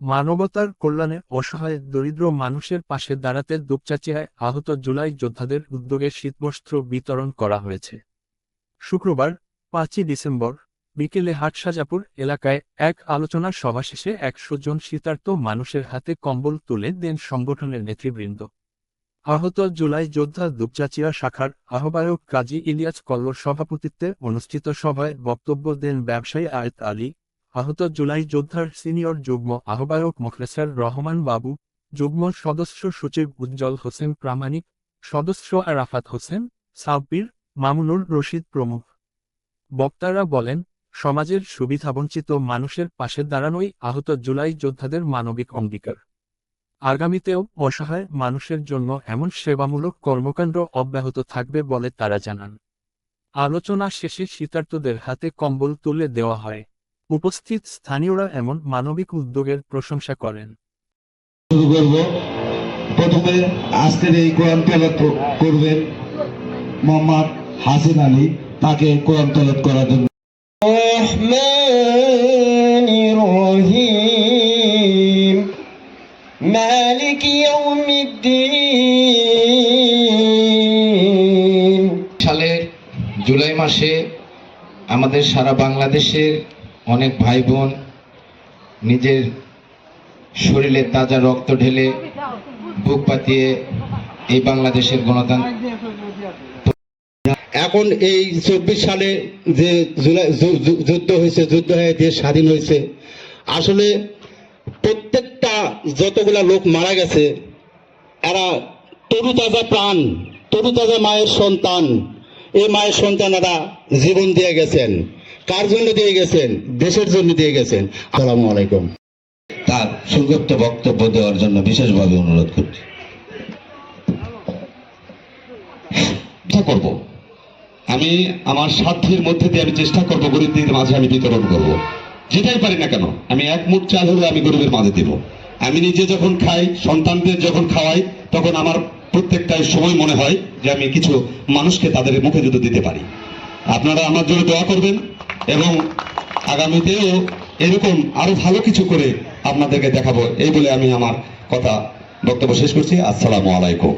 মানবতার কল্যাণে অসহায় দরিদ্র মানুষের পাশে দাঁড়াতে দুপচাঁচিয়ায় আহত জুলাই যোদ্ধাদের উদ্যোগে শীতবস্ত্র বিতরণ করা হয়েছে। শুক্রবার 5ই ডিসেম্বর বিকেলে হাটসাজাপুর এলাকায় এক আলোচনা সভা শেষে 100 জন শীতার্ত মানুষের হাতে কম্বল তুলে দেন সংগঠনের নেতৃবৃন্দ। আহত জুলাই যোদ্ধা দুপচাঁচিয়া শাখার আহ্বায়ক কাজী ইলিয়াস কল্লোর সভাপতিত্বে অনুষ্ঠিত সভায় বক্তব্য দেন ব্যবসায়ী আয়েত আলী। আহত জুলাই যোদ্ধার সিনিয়র যুগ্ম আহ্বায়ক মোখলেছার রহমান বাবু, যুগ্ম সদস্য সচিব উজ্জ্বল হোসেন প্রামাণিক, সদস্য আরাফাত হোসেন, সাব্বির, মামুনুর রশিদ প্রমুখ। বক্তারা বলেন, সমাজের সুবিধাবঞ্চিত মানুষের পাশে দাঁড়ানোই আহত জুলাই যোদ্ধাদের মানবিক অঙ্গীকার। আগামীতেও অসহায় মানুষের জন্য এমন সেবামূলক কর্মকাণ্ড অব্যাহত থাকবে বলে তারা জানান। আলোচনা শেষে শীতার্তদের হাতে কম্বল তুলে দেওয়া হয়। উপস্থিত স্থানীয়রা এমন মানবিক উদ্যোগের প্রশংসা করেন। প্রথমে আজকের এই কোরআন তেলাওয়াত করবেন মোহাম্মদ হাসিন আলী, তাকে কোরআন তেলাওয়াত করার জন্য। مالك يوم الدين সালের জুলাই মাসে আমাদের সারা বাংলাদেশের অনেক ভাই বোন নিজের শরীরে তাজা রক্ত ঢেলে বুক পাতিয়ে এই বাংলাদেশের গণতন্ত্র এখন এই 24 সালে যে যুদ্ধ হয়েছে, যুদ্ধ হয়ে দেশ স্বাধীন হয়েছে, আসলে প্রত্যেকটা যতগুলা লোক মারা গেছে এরা তরুতাজা প্রাণ, তরুতাজা মায়ের সন্তান। এই মায়ের সন্তানেরা জীবন দিয়ে গেছেন। কার জন্য দিয়ে গেছেন? দেশের জন্য দিয়ে গেছেন। আসসালামু আলাইকুম। তার সংক্ষিপ্ত বক্তব্য দেওয়ার জন্য বিশেষভাবে অনুরোধ করছি। করব আমি আমার সাধ্যের মধ্যে দিয়ে আমি চেষ্টা করব গরিবদের মাঝে আমি বিতরণ করব, যেটাই পারি না কেন। আমি এক মুঠ চাল হলে আমি গরিবের মাঝে দিব। আমি নিজে যখন খাই, সন্তানদের যখন খাওয়াই, তখন আমার প্রত্যেকটাই সময় মনে হয় যে আমি কিছু মানুষকে তাদের মুখে যদি দিতে পারি। আপনারা আমার জন্য দোয়া করবেন এবং আগামীতেও এরকম আরো ভালো কিছু করে আপনাদেরকে দেখাবো। এই বলে আমি আমার কথা বক্তব্য শেষ করছি। আসসালামু আলাইকুম।